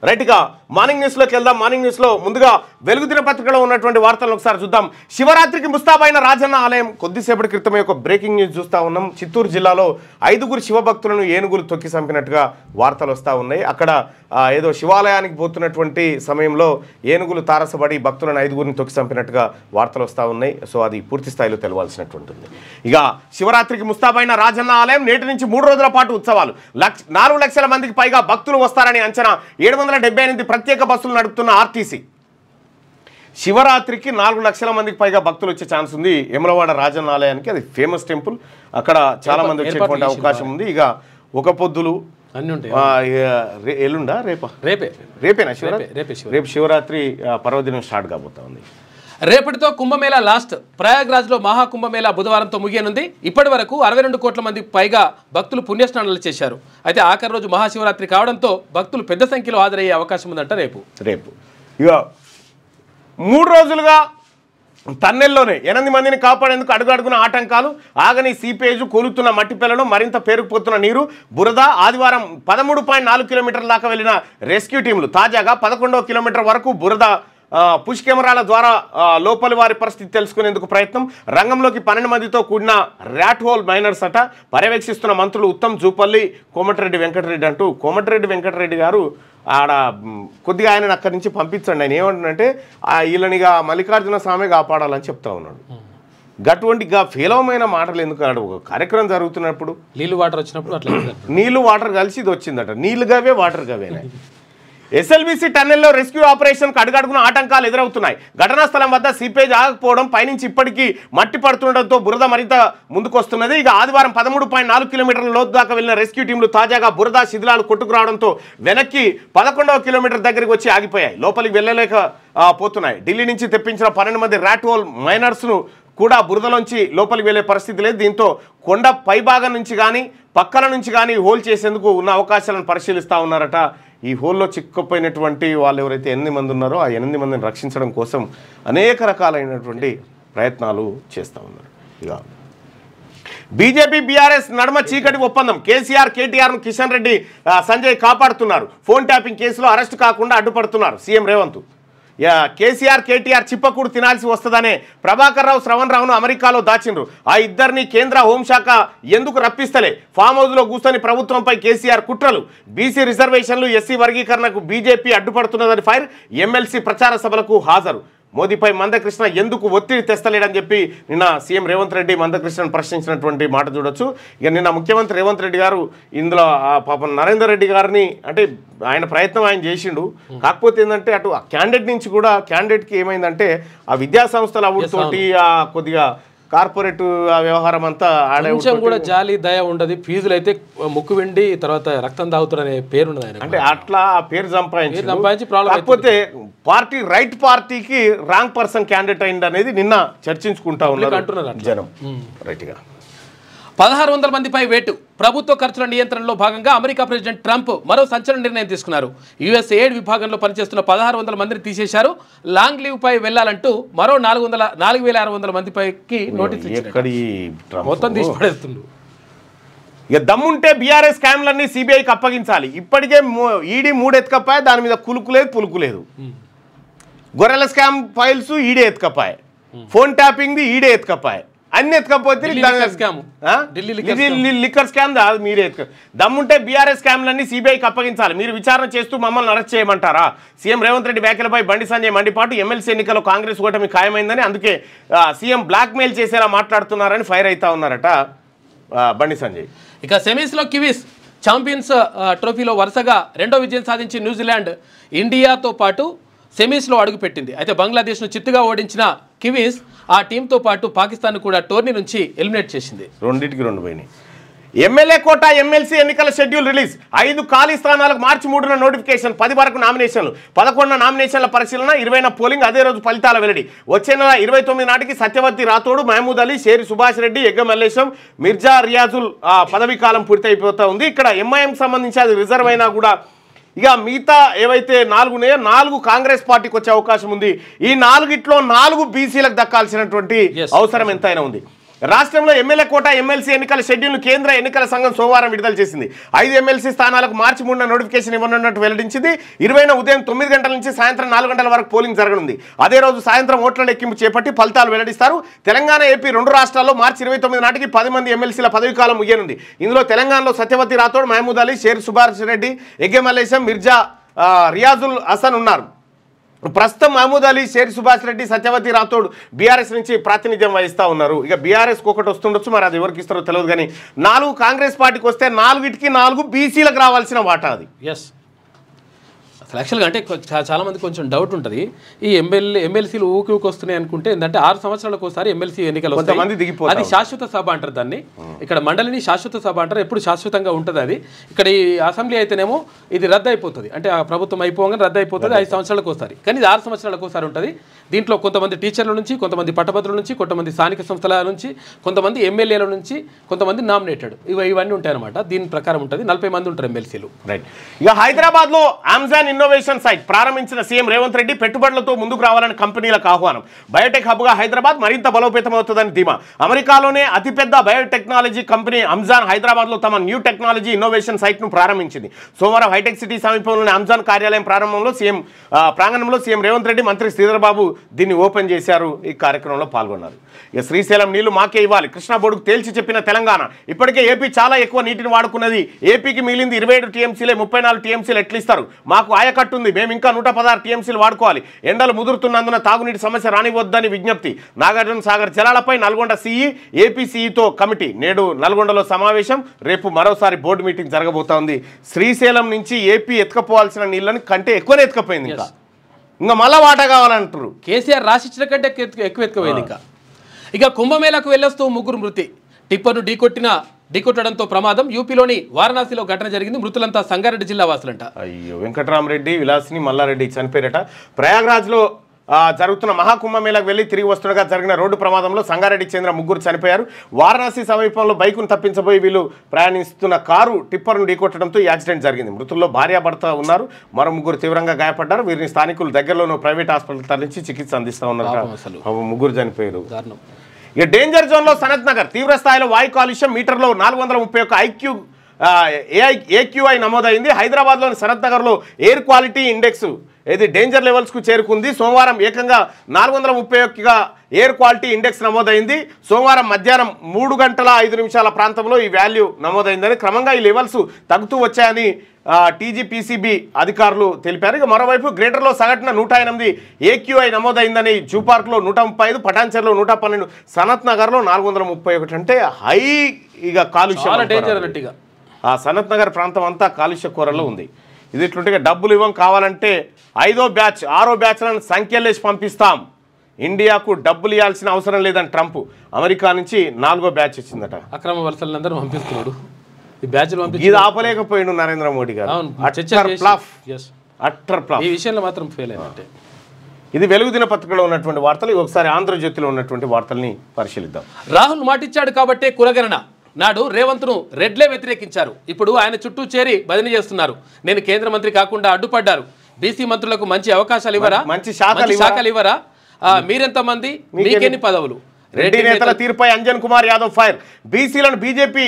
Right గా morning news లోకి వెళ్దాం. మార్నింగ్ న్యూస్ లో ముందుగా వెలుగు దినపత్రికలో ఉన్నటువంటి వార్తలను ఒకసారి చూద్దాం. శివరాత్రికి ముస్తాబైన రాజన్న ఆలయం. కొద్దిసేపటి క్రితమే ఒక బ్రేకింగ్ న్యూస్ చూస్తా ఉన్నాం. చిత్తూరు జిల్లాలో 5గురు శివభక్తులను ఏనుగులు తొక్కి చంపినట్టుగా వార్తలు వస్తూ ఉన్నాయి. అక్కడ ఏదో శివాలయానికి పోతున్నటువంటి సమయంలో ఏనుగులు తారసపడి భక్తులను 5గురిని తొక్కి చంపినట్టుగా వార్తలు వస్తూ ఉన్నాయి. సో అది పూర్తి స్థాయిలో తెలవాల్సినటువంటిది. ఇక శివరాత్రికి ముస్తాబైన రాజన్న ఆలయం నేటి నుంచి 3 రోజుల పాటు ఉత్సవాలు. 4 లక్షల మందికి పైగా భక్తులు వస్తారని అంచనా. 778 ప్రత్యేక బస్సులు నడుపుతున్న ఆర్టీసీ. శివరాత్రికి 4 లక్షల మందికి పైగా భక్తులు వచ్చే ఛాన్స్ ఉంది. యమలవాడ రాజన్న ఆలయానికి. అది ఫేమస్ టెంపుల్. అక్కడ చాలా మంది వచ్చేటువంటి అవకాశం ఉంది. ఇక ఒక పొద్దులు ఎల్లుండా రేపేనా రేపు శివరాత్రి పర్వదినం స్టార్ట్ కాబోతా ఉంది. రేపటితో కుంభమేళా లాస్ట్. ప్రయాగ్రాజ్లో మహాకుంభమేళా బుధవారంతో ముగియనుంది. ఇప్పటి వరకు 62 కోట్ల మందికి పైగా భక్తులు పుణ్యస్నానాలు చేశారు. అయితే ఆఖరి రోజు మహాశివరాత్రి కావడంతో భక్తులు పెద్ద సంఖ్యలో హాజరయ్యే అవకాశం ఉందంట రేపు. ఇక 3 రోజులుగా తన్నెల్లోనే 8 మందిని కాపాడేందుకు అడుగడుగున ఆటంకాలు. ఆగని సీపేజ్, కూలుతున్న మట్టి పిల్లలు, మరింత పేరుకుపోతున్న నీరు, బురద. ఆదివారం 13.4 కిలోమీటర్ల దాకా వెళ్లిన రెస్క్యూ టీంలు. తాజాగా 11వ కిలోమీటర్ వరకు బురద. పుష్ కెమెరాల ద్వారా లోపలి వారి పరిస్థితి తెలుసుకునేందుకు ప్రయత్నం. రంగంలోకి 12 మందితో కూడిన ర్యాట్ హోల్ మైనర్స్ అట. పర్యవేక్షిస్తున్న మంత్రులు ఉత్తమ్ జూపల్లి, కోమటిరెడ్డి వెంకటరెడ్డి అంటూ. కోమటిరెడ్డి వెంకటరెడ్డి గారు ఆడ కొద్దిగా ఆయనను అక్కడి నుంచి పంపించండి. ఆయన ఏమంటున్నంటే వీళ్ళనిగా మల్లికార్జున స్వామి కాపాడాలని చెప్తా ఉన్నాడు. గటువంటిగా ఫేలవమైన మాటలు ఎందుకు ఆడు. ఒక కార్యక్రమం జరుగుతున్నప్పుడు నీళ్ళు వాటర్ వచ్చినప్పుడు అట్లా నీళ్లు వాటర్ కలిసి ఇది వచ్చిందట. నీళ్లు గవే వాటర్ గవేనే. ఎస్ఎల్బీసీ టన్నెల్లో రెస్క్యూ ఆపరేషన్కు అడుగడుగున ఆటంకాలు ఎదురవుతున్నాయి. ఘటనా స్థలం వద్ద సీపేజ్ ఆగకపోవడం, పైనుంచి ఇప్పటికీ మట్టి పడుతుండటంతో బురద మరింత ముందుకొస్తున్నది. ఇక ఆదివారం 13.4 కిలోమీటర్ల లోతు దాకా వెళ్లిన రెస్క్యూ టీంలు తాజాగా బురద శిథిలాలు కొట్టుకురావడంతో వెనక్కి 11వ కిలోమీటర్ దగ్గరికి వచ్చి ఆగిపోయాయి. లోపలికి వెళ్ళలేక పోతున్నాయి. ఢిల్లీ నుంచి తెప్పించిన 12 మంది ర్యాట్ హోల్ మైనర్స్ను కూడా బురదలోంచి లోపలికి వెళ్ళే పరిస్థితి లేదు. దీంతో కొండ పైభాగం నుంచి కానీ పక్కల నుంచి కానీ హోల్ చేసేందుకు ఉన్న అవకాశాలను పరిశీలిస్తూ ఉన్నారట. ఈ హోల్లో చిక్కుపోయినటువంటి వాళ్ళు ఎవరైతే 8 మంది ఉన్నారో ఆ 8 మందిని రక్షించడం కోసం అనేక రకాలైనటువంటి ప్రయత్నాలు చేస్తూ ఉన్నారు. ఇక బీజేపీ బీఆర్ఎస్ నడుమ చీకటి ఒప్పందం. కేసీఆర్ కేటీఆర్ను కిషన్ రెడ్డి సంజయ్ కాపాడుతున్నారు. ఫోన్ ట్యాపింగ్ కేసులో అరెస్టు కాకుండా అడ్డుపడుతున్నారు సీఎం రేవంత్. కేసీఆర్ కేటీఆర్ చిప్పకూడు తినాల్సి వస్తుందనే ప్రభాకర్ రావు, శ్రవణ్ రావును అమెరికాలో దాచిండ్రు. ఆ ఇద్దరిని కేంద్ర హోంశాఖ ఎందుకు రప్పిస్తలే? ఫామ్ హౌస్లో కూర్చొని ప్రభుత్వంపై కేసీఆర్ కుట్రలు. బీసీ రిజర్వేషన్లు, ఎస్సీ వర్గీకరణకు బీజేపీ అడ్డుపడుతున్నదని ఫైర్. ఎమ్మెల్సీ ప్రచార సభలకు హాజరు. మోదీపై మందకృష్ణ ఎందుకు ఒత్తిడి తెస్తలేడని చెప్పి నిన్న సీఎం రేవంత్ రెడ్డి మందకృష్ణను ప్రశ్నించినటువంటి మాట చూడొచ్చు. ఇక నిన్న ముఖ్యమంత్రి రేవంత్ రెడ్డి గారు ఇందులో పాపం నరేందర్ రెడ్డి గారిని అంటే ఆయన ప్రయత్నం ఆయన చేసిండు. కాకపోతే ఏంటంటే అటు క్యాండిడేట్ నుంచి కూడా క్యాండిడేట్కి ఏమైందంటే ఆ విద్యా సంస్థల అవుడుతోటి కొద్దిగా కార్పొరేట్ వ్యవహారం అంతా కొంచెం కూడా జాలి దయ ఉండదు. ఫీజులు అయితే ముక్కు వెండి తర్వాత రక్తం తాగుతారనే పేరు ఉండదు ఆయన. అంటే అట్లా ఆ పేరు సంపాదించి ప్రాబ్లం. కాకపోతే పార్టీ రైట్ పార్టీకి రాంగ్ పర్సన్ క్యాండిడేట్ అయింది అనేది నిన్న చర్చించుకుంటా ఉన్నారు అంటున్నారు జనం. రైట్గా 1600 మందిపై వేటు. ప్రభుత్వ ఖర్చుల నియంత్రణలో భాగంగా అమెరికా ప్రెసిడెంట్ ట్రంప్ మరో సంచలన నిర్ణయం తీసుకున్నారు. యుఎస్ ఎయిడ్ విభాగంలో పనిచేస్తున్న 1600 మందిని తీసేశారు. లాంగ్ లీవ్ పై వెళ్లాలంటూ మరో 4600 మందిపైకి నోటీస్ ఇచ్చారు. మొత్తం తీసి పడేస్తుండ్రు. ఇక దమ్ముంటే బీఆర్ఎస్ స్కామ్లన్నీ సిబిఐకి అప్పగించాలి. ఇప్పటికే ఈడీ 3 ఎత్తుకపాయ, దాని మీద కులుకులేదు పులుకులేదు. గొర్రెల స్కామ్ ఫైల్స్ ఈడే ఎత్తుకపాయ, ఫోన్ ట్యాపింగ్ది ఈడే ఎత్తుకపాయ, అన్ని ఎత్తుకపోతే లిక్కర్ స్కామ్ మీరే దమ్ముంటే బీఆర్ఎస్ స్కామ్లన్నీ సిబిఐకి అప్పగించాలి. మీరు విచారణ చేస్తూ మమ్మల్ని అరెస్ట్ చేయమంటారా? సీఎం రేవంత్ రెడ్డి వ్యాఖ్యలపై బండి సంజయ్ మండిపాటు. ఎమ్మెల్సీ ఎన్నికల్లో కాంగ్రెస్ ఓటమి ఖాయమైందని, అందుకే సీఎం బ్లాక్మెయిల్ చేసేలా మాట్లాడుతున్నారని ఫైర్ అవుతా ఉన్నారట బండి సంజయ్. ఇక సెమీస్లో కివీస్ ఛాంపియన్స్ ట్రోఫీలో వరుసగా 2వ విజయం సాధించి న్యూజిలాండ్ ఇండియాతో పాటు సెమీస్లో అడుగుపెట్టింది. అయితే బంగ్లాదేశ్ను చిత్తుగా ఓడించిన కివీస్ ఆ టీంతో పాటు పాకిస్తాన్ కూడా టోర్నీ నుంచి ఎలిమినేట్ చేసింది. 2-2 పోయినాయి. ఎమ్మెల్యే కోటా ఎమ్మెల్సీ ఎన్నికల షెడ్యూల్ రిలీజ్. 5 ఖాళీ స్థానాలకు మార్చి 3న నోటిఫికేషన్, 10 వరకు నామినేషన్లు, 11న నామినేషన్ల పరిశీలన, 20న పోలింగ్, అదే రోజు ఫలితాల వెల్లడి. వచ్చే నెల 29 నాటికి సత్యవతి రాథోడ్, మహమూద్ అలీ, షేరి సుభాష్ రెడ్డి, ఎగ్గ మల్లేశం, మిర్జా రియాజుల్ పదవీ కాలం పూర్తయిపోతా ఉంది. ఇక్కడ ఎంఐఎం సంబంధించి అది రిజర్వ్ అయినా కూడా ఇక మిగతా ఏవైతే 4 ఉన్నాయో 4 కాంగ్రెస్ పార్టీకి వచ్చే అవకాశం ఉంది. ఈ 4గిట్లో 4 బీసీలకు దక్కాల్సినటువంటి అవసరం ఎంతైనా ఉంది. రాష్ట్రంలో ఎమ్మెల్యే కోటా ఎమ్మెల్సీ ఎన్నికల షెడ్యూల్ను కేంద్ర ఎన్నికల సంఘం సోమవారం విడుదల చేసింది. 5 ఎమ్మెల్సీ స్థానాలకు మార్చి 3న నోటిఫికేషన్ ఇవ్వనున్నట్టు వెల్లడించింది. 20న ఉదయం 9 గంటల నుంచి సాయంత్రం 4 గంటల వరకు పోలింగ్ జరగనుంది. అదే రోజు సాయంత్రం ఓట్ల లెక్కింపు చేపట్టి ఫలితాలు వెల్లడిస్తారు. తెలంగాణ, ఏపీ 2 రాష్ట్రాల్లో మార్చి 29 నాటికి 10 మంది ఎమ్మెల్సీల పదవి కాలం ముగియనుంది. ఇందులో తెలంగాణలో సత్యవతి రాథోడ్, మహమూద్ అలీ, షేర్ సుభాష్ రెడ్డి, ఎగ్గే మల్లేశం, మిర్జా రియాజుల్ హసన్ ఉన్నారు. ప్రస్తుతం మహమూద్ అలీ, షేర్ సుభాష్ రెడ్డి, సత్యవతి రాథోడ్ బీఆర్ఎస్ నుంచి ప్రాతినిధ్యం వహిస్తూ ఉన్నారు. ఇక బీఆర్ఎస్కి ఒకటి వస్తుండొచ్చు, మరి అది ఎవరికి ఇస్తారో తెలియదు. కానీ 4 కాంగ్రెస్ పార్టీకి వస్తే 4కి 4 బీసీలకు రావాల్సిన వాటా అది. ఎస్, అసలు యాక్చువల్గా అంటే చాలామంది కొంచెం డౌట్ ఉంటుంది. ఈ ఎమ్మెల్సీలు ఊకి వస్తున్నాయి అనుకుంటే ఏంటంటే 6 సంవత్సరాలకు ఒకసారి ఎమ్మెల్సీ ఎన్నికలు వస్తాయి. అది శాశ్వత సభ అంటారు దాన్ని. ఇక్కడ మండలిని శాశ్వత సభ అంటారు. ఎప్పుడు శాశ్వతంగా ఉంటుంది అది. ఇక్కడ ఈ అసెంబ్లీ అయితేనేమో ఇది రద్దు అయిపోతుంది, అంటే ఆ ప్రభుత్వం అయిపోగానే రద్దు అయిపోతుంది. 5 సంవత్సరాలకు ఒకసారి, కానీ ఇది 6 సంవత్సరాలకు ఒకసారి ఉంటుంది. దీంట్లో కొంతమంది టీచర్ల నుంచి, కొంతమంది పట్టభద్రుల నుంచి, కొంతమంది స్థానిక సంస్థల నుంచి, కొంతమంది ఎమ్మెల్యేల నుంచి, కొంతమంది నామినేటెడ్, ఇవన్నీ ఉంటాయి అనమాట. దీని ప్రకారం ఉంటుంది. 40 మంది ఉంటారు ఎమ్మెల్సీలు. రైట్. ఇక హైదరాబాద్లో అమెజాన్ ఇన్నోవేషన్ సైట్ ప్రారంభించిన సీఎం రేవంత్ రెడ్డి పెట్టుబడులతో ముందుకు రావాలని కంపెనీలకు ఆహ్వానం. బయోటెక్ హబ్గా హైదరాబాద్ మరింత బలోపేతమవుతుందని ధీమా. అమెరికాలోనే అతిపెద్ద బయోటెక్నాలజీ కంపెనీ అమెజాన్ హైదరాబాద్లో తమ న్యూ టెక్నాలజీ ఇన్నోవేషన్ సైట్ను ప్రారంభించింది. సోమవారం హైటెక్ సిటీ సమీపంలోని అమెజాన్ కార్యాలయం ప్రాంగణంలో సీఎం రేవంత్ రెడ్డి, మంత్రి శ్రీధర్ బాబు దీన్ని ఓపెన్ చేశారు. ఈ కార్యక్రమంలో పాల్గొన్నారు. ఇక శ్రీశైలం నీళ్లు మాకే ఇవ్వాలి, కృష్ణా బోర్డుకు తేల్చి చెప్పిన తెలంగాణ. ఇప్పటికే ఏపీ చాలా ఎక్కువ నీటిని వాడుకున్నది. ఏపీకి మిగిలింది 27 టీఎంసీలే, 34 టీఎంసీలు ఎట్లిస్తారు? మాకు ఆయకట్టు ఉంది, మేము ఇంకా 116 టీఎంసీలు వాడుకోవాలి. ఎండలు ముదురుతున్నందున తాగునీటి సమస్య రానివద్దని విజ్ఞప్తి. నాగార్జున సాగర్ జలాలపై నల్గొండ సీఈ, ఏపీ సీఈతో కమిటీ. నేడు నల్గొండలో సమావేశం, రేపు మరోసారి బోర్డు మీటింగ్ జరగబోతోంది. శ్రీశైలం నుంచి ఏపీ ఎత్తుకపోవాల్సిన నీళ్ళని కంటే ఎక్కువనే ఎత్తుకపోయింది. ఇంకా మళ్ళా వాటా కావాలంటారు. కేసీఆర్ రాసిచ్చిన కంటే ఎక్కువ ఎత్తుకపోయింది. ఇక కుంభమేళకు వెళ్ళొస్తూ 3 మృతి. టిప్పర్ను ఢీకొట్టడంతో ప్రమాదం. యూపీలోని వారణాసిలో ఘటన జరిగింది. మృతులంతా సంగారెడ్డి జిల్లా వాసులంట. అయ్యో, వెంకటరామరెడ్డి, విలాసిని, మల్లారెడ్డి చనిపోయారట. ప్రయాగ్రాజ్లో జరుగుతున్న మహాకుంభమేళకు వెళ్ళి తిరిగి వస్తుండగా జరిగిన రోడ్డు ప్రమాదంలో సంగారెడ్డికి చెందిన 3 చనిపోయారు. వారణాసి సమీపంలో బైకును తప్పించబోయి వీళ్ళు ప్రయాణిస్తున్న కారు టిప్పర్ను ఢీకొట్టడంతో ఈ యాక్సిడెంట్ జరిగింది. మృతుల్లో భార్యాభర్త ఉన్నారు. మరో 3 తీవ్రంగా గాయపడ్డారు. వీరిని స్థానికులు దగ్గరలోని ప్రైవేట్ హాస్పిటల్ తరలించి చికిత్స అందిస్తూ ఉన్నారు. 3 చనిపోయారు. ఇక డేంజర్ జోన్లో సనత్ నగర్ తీవ్ర స్థాయిలో వాయు కాలుష్యం. మీటర్లో 431 AQI నమోదైంది. హైదరాబాద్లోని సనత్ నగర్లో ఎయిర్ క్వాలిటీ ఇండెక్స్ డేంజర్ లెవెల్స్కు చేరుకుంది. సోమవారం ఏకంగా 431గా ఎయిర్ క్వాలిటీ ఇండెక్స్ నమోదైంది. సోమవారం మధ్యాహ్నం 3 గంటల 5 నిమిషాల ప్రాంతంలో ఈ వాల్యూ నమోదైందని, క్రమంగా ఈ లెవెల్స్ తగ్గుతూ వచ్చాయని టీజీపీసీబీ అధికారులు తెలిపారు. ఇక మరోవైపు గ్రేటర్లో సగటున 108 AQI నమోదైందని. జూ పార్క్లో 135, పటాన్చెర్లో 112, సనత్ నగర్లో 431. అంటే హై ఇక కాలుష్యం. ఆ సనత్ నగర్ ప్రాంతం అంతా కాలుష్య కూరలో ఉంది. ఇది ఇట్లుంటే డబ్బులు ఇవ్వం, కావాలంటే 5వ బ్యాచ్ 6వ బ్యాచ్లను సంఖ్యలేసి పంపిస్తాం. ఇండియాకు డబ్బులు ఇవ్వాల్సిన అవసరం లేదని ట్రంప్. అమెరికా నుంచి 4వ బ్యాచ్ వచ్చిందట. అక్రమ వలసలందరూ పంపిస్తున్నాడు. ఈ బ్యాచ్లు ఇది ఆపలేకపోయిండు నరేంద్ర మోడీ గారు. ఈ విషయంలో మాత్రం ఫెయిల్ అయినట్టే. ఇది వెలుగు దినపత్రికలో ఉన్నటువంటి వార్తలు. ఒకసారి ఆంధ్రజ్యోతిలో ఉన్నటువంటి వార్తల్ని పరిశీలిద్దాం. రాహుల్ మాటిచ్చాడు కాబట్టే కులగణన. నాడు రేవంత్ను రెడ్లే వ్యతిరేకించారు. ఇప్పుడు ఆయన చుట్టూ చేరి బదిలీ చేస్తున్నారు. నేను కేంద్ర మంత్రి కాకుండా అడ్డుపడ్డారు. బీసీ మంత్రులకు మంచి అవకాశాలు ఇవ్వరా, మంచి శాఖలు ఇవ్వరా, మీరెంతమంది, మీకెన్ని పదవులు? రెడ్డి నేతల తీరుపై అంజన్ కుమార్ యాదవ్ ఫైర్. బీసీలను బీజేపీ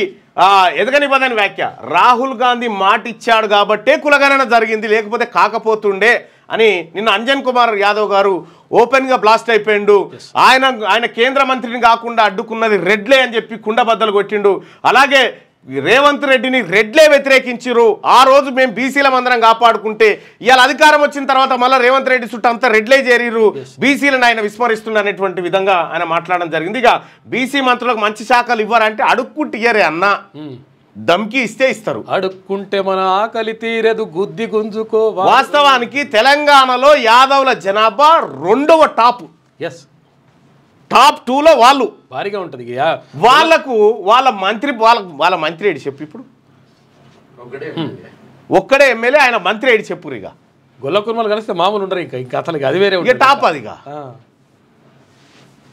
ఎదగనివ్వదని వ్యాఖ్య. రాహుల్ గాంధీ మాట ఇచ్చాడు కాబట్టే కులగణన జరిగింది, లేకపోతే కాకపోతుండే అని నిన్న అంజన్ కుమార్ యాదవ్ గారు ఓపెన్గా బ్లాస్ట్ అయిపోయిండు. ఆయన కేంద్ర మంత్రిని కాకుండా అడ్డుకున్నది రెడ్లే అని చెప్పి కుండబద్దలు కొట్టిండు. అలాగే రేవంత్ రెడ్డిని రెడ్లే వ్యతిరేకించారు. ఆ రోజు మేము బీసీల మందరం కాపాడుకుంటే ఇవాళ అధికారం వచ్చిన తర్వాత మళ్ళీ రేవంత్ రెడ్డి చుట్టూ అంతా రెడ్లే చేరిరు, బీసీలను ఆయన విస్మరిస్తున్నారు అనేటువంటి విధంగా ఆయన మాట్లాడడం జరిగింది. ఇక బీసీ మంత్రులకు మంచి శాఖలు ఇవ్వరంటే అడుక్కుంటే ఇయ్యరే అన్న, దమ్కి ఇస్తే ఇస్తారు. అడుక్కుంటే మన ఆకలి తీరదు, గుద్ది గుంజుకో. వాస్తవానికి తెలంగాణలో యాదవుల జనాభా 2వ టాప్. టాప్ 2లో వాళ్ళు భారీగా ఉంటుంది. వాళ్ళకు వాళ్ళ మంత్రి ఏడు చెప్పు. ఇప్పుడు ఒక్కడే ఎమ్మెల్యే, ఆయన మంత్రి ఏడు చెప్పురు. ఇక గొల్ల కుర్మలు కలిస్తే మామూలు ఉండరు. ఇంకా అతనికి అది వేరే ఇక టాప్ అదిగా.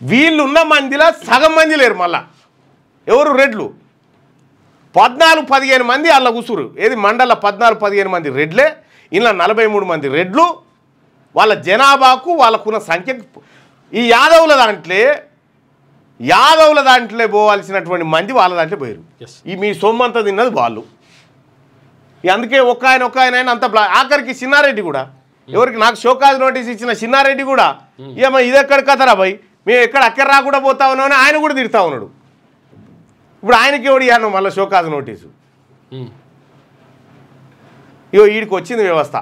వీళ్ళున్న మందిలో సగం మంది లేరు. మళ్ళా ఎవరు? రెడ్లు 14-15 మంది అలా కూసురు. ఏది మండల 14-15 మంది రెడ్లే. ఇలా 43 మంది రెడ్లు. వాళ్ళ జనాభాకు వాళ్ళకున్న సంఖ్యకు ఈ యాదవుల దాంట్లో యాదవుల దాంట్లో పోవాల్సినటువంటి మంది వాళ్ళ దాంట్లో పోయారు. ఈ మీ సొమ్మంతా తిన్నది వాళ్ళు. అందుకే ఒక ఆయన అంత ఆఖరికి చిన్నారెడ్డి కూడా ఎవరికి నాకు షోకాజ్ నోటీస్ ఇచ్చిన చిన్నారెడ్డి కూడా ఏమో ఇది ఎక్కడ కథరా భయ్ మేము ఎక్కడ అక్కడ రాకుండా పోతా ఉన్నామని ఆయన కూడా తిడతా ఉన్నాడు. ఇప్పుడు ఆయనకి ఎవడు ఇవ్వను మళ్ళీ షోకాజ్ నోటీసు. ఇగో వీడికి వచ్చింది వ్యవస్థ.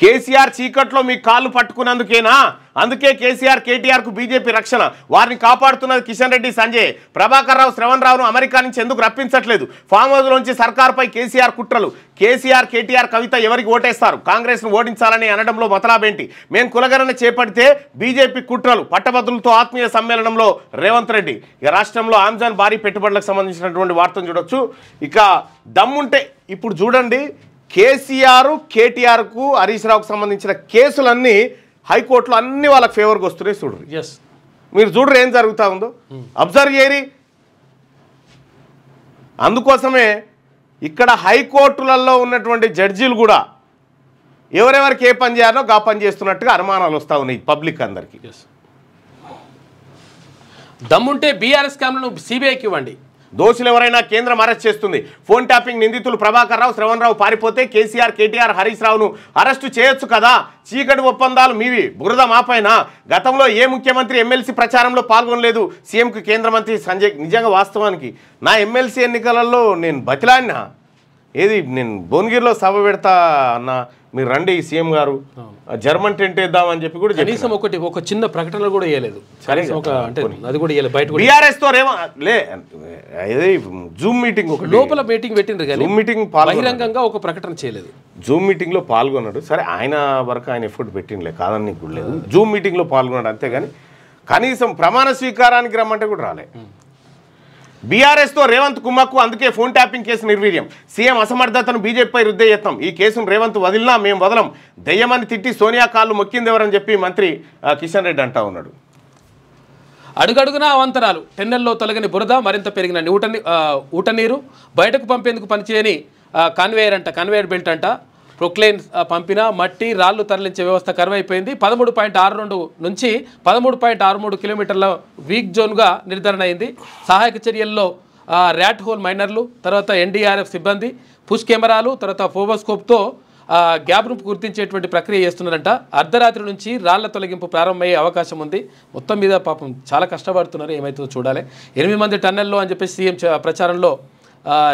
కేసీఆర్ చీకట్లో మీ కాళ్ళు పట్టుకున్నందుకేనా? అందుకే కేసీఆర్ కేటీఆర్కు బీజేపీ రక్షణ. వారిని కాపాడుతున్నది కిషన్ రెడ్డి, సంజయ్. ప్రభాకర్ రావు, శ్రవణ్ రావును అమెరికా నుంచి ఎందుకు రప్పించట్లేదు? ఫామ్ హౌస్ నుంచి సర్కార్పై కేసీఆర్ కుట్రలు. కేసీఆర్, కేటీఆర్, కవిత ఎవరికి ఓటేస్తారు? కాంగ్రెస్ను ఓడించాలని అనడంలో మతలాబేంటి? మేం కులగణన చేపడితే బీజేపీ కుట్రలు. పట్టభద్రులతో ఆత్మీయ సమ్మేళనంలో రేవంత్ రెడ్డి. ఇక రాష్ట్రంలో ఆమ్జాన్ భారీ పెట్టుబడులకు సంబంధించినటువంటి వార్తను చూడొచ్చు. ఇక దమ్ముంటే ఇప్పుడు చూడండి, కేసీఆర్, కేటీఆర్కు, హరీష్ రావుకు సంబంధించిన కేసులన్నీ హైకోర్టులో అన్ని వాళ్ళకి ఫేవర్గా వస్తున్నాయి. చూడరు, మీరు చూడరు ఏం జరుగుతూ ఉందో, అబ్జర్వ్ చేయరి. అందుకోసమే ఇక్కడ హైకోర్టులలో ఉన్నటువంటి జడ్జీలు కూడా ఎవరెవరికి ఏ పని చేయాలో గా పని చేస్తున్నట్టుగా అనుమానాలు వస్తూ ఉన్నాయి పబ్లిక్ అందరికీ. దమ్ముంటే బీఆర్ఎస్ క్యాంప్లను సిబిఐకి ఇవ్వండి. దోషులు ఎవరైనా కేంద్రం అరెస్ట్ చేస్తుంది. ఫోన్ ట్యాపింగ్ నిందితులు ప్రభాకర్ రావు, శ్రవణ్ రావు పారిపోతే కేసీఆర్, కేటీఆర్, హరీష్ రావును అరెస్టు చేయొచ్చు కదా. చీకటి ఒప్పందాలు మీవి, బురద మాపైన. గతంలో ఏ ముఖ్యమంత్రి ఎమ్మెల్సీ ప్రచారంలో పాల్గొనలేదు. సీఎంకు కేంద్ర మంత్రి సంజయ్. నిజంగా వాస్తవానికి నా ఎమ్మెల్సీ ఎన్నికలలో నేను బతిలాడినా. ఏది నేను భువనగిరిలో సభ పెడతా అన్న, మీరు రండి సీఎం గారు, జర్మన్ టెంట్ వేద్దామని చెప్పి కూడా కనీసం ఒక చిన్న ప్రకటన కూడా చేయలేదు. అది కూడా బయట బీఆర్ఎస్ తో జూమ్ మీటింగ్ ఒక లోపల మీటింగ్ పెట్టిండ్రు కానీ జూమ్ మీటింగ్ బహిరంగంగా ఒక ప్రకటన చేయలేదు. జూమ్ మీటింగ్ లో పాల్గొన్నాడు. సరే ఆయన వరకు ఆయన ఎఫర్ట్ పెట్టిండలే, కాదని కూడా లేదు. జూమ్ మీటింగ్ లో పాల్గొన్నాడు అంతేగాని కనీసం ప్రమాణ స్వీకారానికి రమ్మంటే కూడా రాలే. బీఆర్ఎస్తో రేవంత్ కుమ్మక్కు. అందుకే ఫోన్ ట్యాపింగ్ కేసు నిర్వీర్యం. సీఎం అసమర్థతను బీజేపీపై రుద్దే యత్నం. ఈ కేసును రేవంత్ వదిలినా మేము వదలం. దయ్యమని తిట్టి సోనియా కాళ్ళు మొక్కిందెవరని చెప్పి మంత్రి కిషన్ రెడ్డి అంటా ఉన్నాడు. అడుగడుగునా అవంతరాలు. టెన్నెల్లో తొలగని బురద, మరింత పెరిగిన ఊటనీరు. బయటకు పంపేందుకు పనిచేయని కన్వేయర్ బెల్ట్ అంట. ప్రొక్లైన్ పంపిన మట్టి, రాళ్లు తరలించే వ్యవస్థ కరువైపోయింది. 13.62 నుంచి 13.63 కిలోమీటర్ల వీక్ జోన్గా నిర్ధారణ అయింది. సహాయక చర్యల్లో ర్యాట్ హోల్ మైనర్లు, తర్వాత ఎన్డీఆర్ఎఫ్ సిబ్బంది, పుష్ కెమెరాలు, తర్వాత ఫోబోస్కోప్తో గ్యాప్ను గుర్తించేటువంటి ప్రక్రియ చేస్తున్నారంట. అర్ధరాత్రి నుంచి రాళ్ల తొలగింపు ప్రారంభమయ్యే అవకాశం ఉంది. మొత్తం మీద పాపం చాలా కష్టపడుతున్నారు, ఏమైతుందో చూడాలి. 8 మంది టన్నెల్లో అని చెప్పేసి సీఎం ప్రచారంలో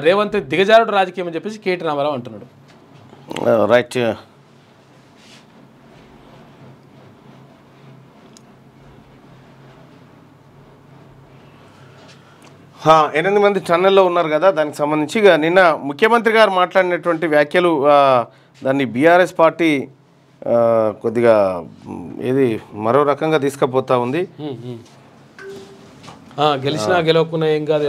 రేవంత్ దిగజారుడు రాజకీయం అని చెప్పేసి కేటీ రామారావు అంటున్నాడు. రైట్. 8 మంది టన్నెల్లో ఉన్నారు కదా, దానికి సంబంధించి నిన్న ముఖ్యమంత్రి గారు మాట్లాడినటువంటి వ్యాఖ్యలు దాన్ని బీఆర్ఎస్ పార్టీ కొద్దిగా ఏది మరో రకంగా తీసుకుపోతా ఉంది. గెలిచినా గెలవకున్నా ఏం కాదు,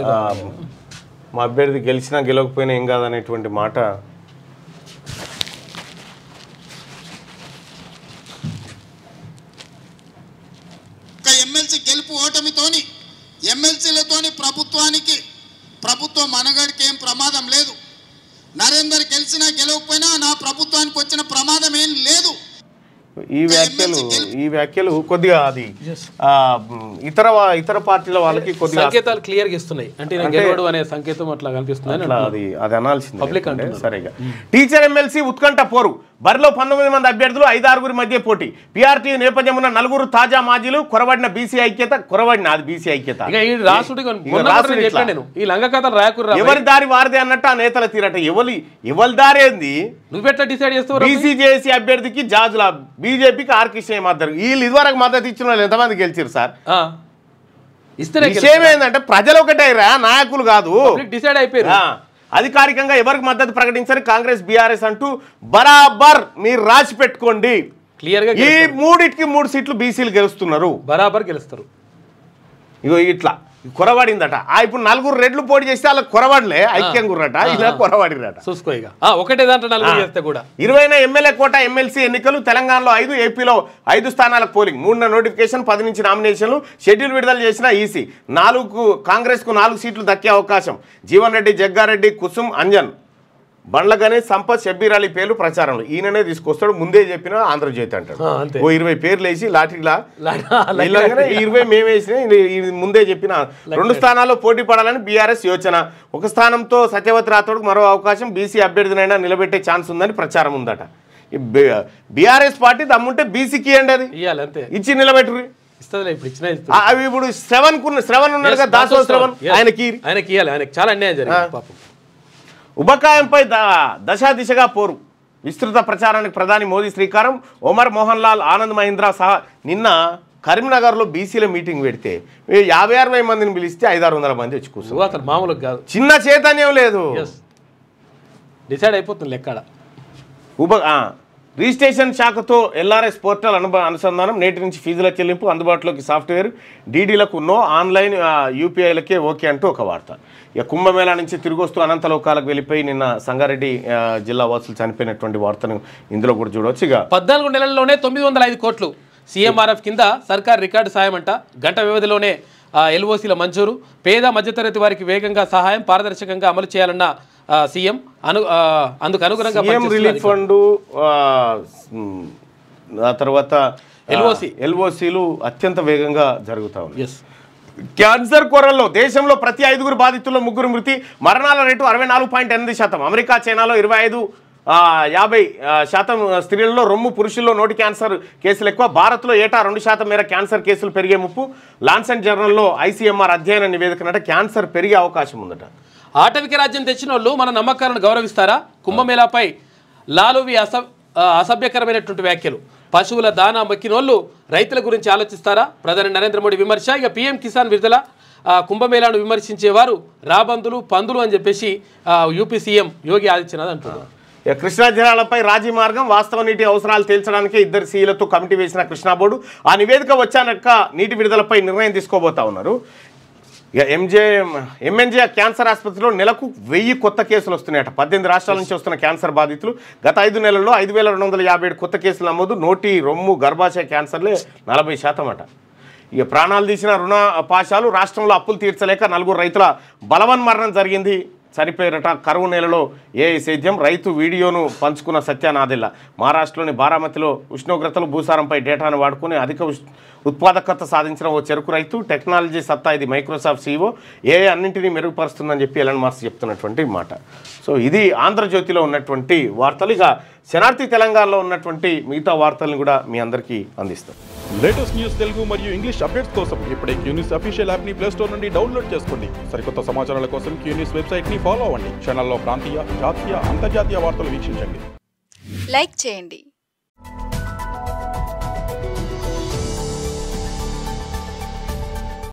మా అభ్యర్థి గెలిచినా గెలవకపోయినా ఏం కాదనేటువంటి మాట ఎమ్మెల్సీ గెలుపు ఓటమితోని ఎమ్మెల్సీలతోని ప్రభుత్వం మనగడికి ఏం ప్రమాదం లేదు. నరేందర్ గెలిచినా గెలవకపోయినా నా ప్రభుత్వానికి వచ్చిన ప్రమాదం ఏం లేదు. ఈ వ్యాఖ్యలు కొద్దిగా అది ఇతర పార్టీల వాళ్ళకి కొద్దిగా సంకేతాలు క్లియర్ గా ఇస్తున్నాయి. అంటే గెలవడు అనే సంకేతం అట్లా కనిపిస్తుంది. అది అనాల్సింది పబ్లిక్ అంటే. సరిగా టీచర్ ఎమ్మెల్సీ ఉత్కంఠ పోరు. బరిలో 19 మంది అభ్యర్థులు, 5-6 మధ్య పోటీ. పీఆర్టీ నేపథ్యం ఉన్న 4 తాజా మాజీలు. కొరవడిన బీసీ ఐక్యత. అది బీసీ ఐక్యత. ఈ లంగ కథలు రాయకుర్రా, ఎవరి దారి వారిదే అన్నట్టు ఆ నేతల తీరట. ఎవరి దారి ఏంది? నువ్వెట్లా డిసైడ్ చేస్తావు? బీసీ జేఏసీ అభ్యర్థికి జాజుల, బీజేపీకి ఆర్కృష్ణ మద్దతు. వీళ్ళు ఇదివరకు మద్దతు ఇచ్చిన వాళ్ళు ఎంతమంది గెలిచారు సార్? విషయం ఏంటంటే ప్రజలు ఒకటైరా, నాయకులు కాదు. డిసైడ్ అయిపోయారు. అధికారికంగా ఎవరికి మద్దతు ప్రకటించారు కాంగ్రెస్, బీఆర్ఎస్ అంటూ బరాబర్ మీరు రాసి పెట్టుకోండి. క్లియర్ గా ఈ 3 సీట్లు బీసీలు గెలుస్తున్నారు, బరాబర్ గెలుస్తారు. ఇగో ఇట్లా కొరవాడిందట. ఇప్పుడు 4 రెడ్లు పోటీ చేస్తే అలా కొరవాడలే, ఐక్యం గుర్రట, ఇలా కొరవాడిరట. చూసుకో ఒకటే దాంట్లో 4 చేస్తే కూడా 20 ఎమ్మెల్యే కోట ఎమ్మెల్సీ ఎన్నికలు. తెలంగాణలో 5, ఏపీలో 5 స్థానాలకు పోలింగ్. 3 నోటిఫికేషన్, 10 నుంచి నామినేషన్లు. షెడ్యూల్ విడుదల చేసిన ఈసీ. కాంగ్రెస్కు 4 సీట్లు దక్కే అవకాశం. జీవన్ రెడ్డి, జగ్గారెడ్డి, కుసుమ్, అంజన్. బండ్ల గణేష్, సంపత్, షబ్బీర్ అలీ పేర్లు ప్రచారంలో. ఈయననే తీసుకొస్తాడు, ముందే చెప్పిన ఆంధ్రజ్యోతి అంటాడు. ఓ 20 పేర్లు వేసి లాఠీలా 20 మేము వేసిన ముందే చెప్పిన 2 స్థానాల్లో పోటీ పడాలని బీఆర్ఎస్ యోచన. ఒక స్థానంతో సత్యవతి రాథోడ్కు మరో అవకాశం, బీసీ అభ్యర్థినైనా నిలబెట్టే ఛాన్స్ ఉందని ప్రచారం ఉందట. బీఆర్ఎస్ పార్టీ దమ్ముంటే బీసీకి ఇవ్వండి, అది ఇచ్చి నిలబెట్టుర్రి. అవి ఇప్పుడు శ్రవణ్ ఉన్నాడు కదా, దాసో శ్రవణ్, ఆయనకి చాలా అన్యాయం జరిగింది. ఉబకాయంపై దశా దిశగా పోరు, విస్తృత ప్రచారానికి ప్రధాని మోదీ శ్రీకారం. ఒమర్ మోహన్ లాల్, ఆనంద్ మహీంద్రా సహా నిన్న కరీంనగర్లో బీసీల మీటింగ్ పెడితే 50-60 మందిని పిలిస్తే 500-600 మంది వచ్చి కూర్చున్నారు. అసలు మామూలు కాదు, చిన్న చైతన్యం లేదు. డిసైడ్ అయిపోతుంది ఎక్కడ. రిజిస్ట్రేషన్ శాఖతో ఎల్ఆర్ఎస్ పోర్టల్ అనుసంధానం, నేటి నుంచి ఫీజుల చెల్లింపు, అందుబాటులోకి సాఫ్ట్వేర్, డీడీలకు నో, ఆన్లైన్ యూపీఐలకే ఓకే అంటూ ఒక వార్త. ఇక కుంభమేళా నుంచి తిరిగి వస్తూ అనంతలోకాలకు వెళ్ళిపోయి నిన్న సంగారెడ్డి జిల్లా వాసులు చనిపోయినటువంటి వార్తను ఇందులో కూడా చూడవచ్చు. ఇక 14 నెలల్లోనే 905 కోట్లు సీఎంఆర్ఎఫ్ కింద సర్కార్ రికార్డు సాయం అంట. గంట వ్యవధిలోనే ఎల్ఓసీల మంజూరు, పేద మధ్యతరగతి వారికి వేగంగా సహాయం, పారదర్శకంగా అమలు చేయాలన్న సీఎం. అందుకు అనుగుణంగా రిలీఫ్ ఫండ్, ఆ తర్వాత ఎల్ఓసీలు అత్యంత వేగంగా జరుగుతూ ఉన్నాయి. క్యాన్సర్ కొరల్లో దేశంలో ప్రతి 5 బాధితుల్లో 3 మృతి, మరణాల రేటు 64.8%. అమెరికా, చైనాలో 25-50% స్త్రీలలో రొమ్ము, పురుషుల్లో నోటి క్యాన్సర్ కేసులు ఎక్కువ. భారత్లో ఏటా 2% మేర క్యాన్సర్ కేసులు పెరిగే ముప్పు. లాన్సెట్ జర్నల్లో ఐసీఎంఆర్ అధ్యయన నివేదికనట క్యాన్సర్ పెరిగే అవకాశం ఉందట. ఆటవిక రాజ్యం తెచ్చిన వాళ్ళు మన నమ్మకాలను గౌరవిస్తారా? కుంభమేళాపై లాలువి అసభ్యకరమైనటువంటి వ్యాఖ్యలు. పశువుల దానా మొక్కినోళ్ళు రైతుల గురించి ఆలోచిస్తారా? ప్రధాని నరేంద్ర మోడీ విమర్శ. ఇక పీఎం కిసాన్ విడుదల, కుంభమేళాను విమర్శించేవారు రాబందులు, పందులు అని చెప్పేసి యూపీ సీఎం యోగి ఆదిత్యనాథ్ అంటున్నారు. కృష్ణా జలాలపై రాజీ మార్గం, వాస్తవ నీటి అవసరాలు తేల్చడానికి 2 సీలతో కమిటీ వేసిన కృష్ణా బోర్డు. ఆ నివేదిక వచ్చాక నీటి విడుదలపై నిర్ణయం తీసుకోబోతా ఉన్నారు. ఇక ఎంఎన్జే క్యాన్సర్ ఆసుపత్రిలో నెలకు 1000 కొత్త కేసులు వస్తున్నాయట. 18 రాష్ట్రాల నుంచి వస్తున్న క్యాన్సర్ బాధితులు. గత 5 నెలల్లో 5257 కొత్త కేసులు నమోదు. నోటి, రొమ్ము, గర్భాశయ క్యాన్సర్లే 40% అట. ఇక ప్రాణాలు తీసిన రుణ పాశాలు, రాష్ట్రంలో అప్పులు తీర్చలేక 4 రైతుల బలవన్మరణం జరిగింది, చనిపోయారట. కరువు నెలలో ఏ సేద్యం, రైతు వీడియోను పంచుకున్న సత్యానాదెల్ల. మహారాష్ట్రలోని బారామతిలో ఉష్ణోగ్రతలు, భూసారంపై డేటాను వాడుకుని అధిక ఉత్పాదకత సాధించిన ఓ చెరుకు రైతు. టెక్నాలజీ సత్తా ఇది మైక్రోసాఫ్ట్ సీఈఓ. అన్నింటినీ మెరుగుపరుస్తుందని చెప్పి ఎలన్ మస్క్ చెప్తున్నటువంటి మాట. సో ఇది ఆంధ్రజ్యోతిలో ఉన్నటువంటి వార్తలు. ఇక శనార్థి తెలంగాణలో ఉన్నటువంటి మిగతా వార్తలను కూడా మీ అందరికీ అందిస్తాం. లేటెస్ట్ న్యూస్ తెలుగు మరియు ఇంగ్లీష్ అప్డేట్స్ కోసం ఇప్పుడే క్యూన్యూస్ అఫీషియల్ యాప్ ని ప్లే స్టోర్ నుండి డౌన్లోడ్ చేసుకోండి. సరికొత్త సమాచారాల కోసం క్యూన్యూస్ వెబ్సైట్ ని ఫాలో అవ్వండి. ఛానల్లో ప్రాంతీయ, జాతీయ, అంతర్జాతీయ వార్తలు వీక్షించండి. లైక్ చేయండి.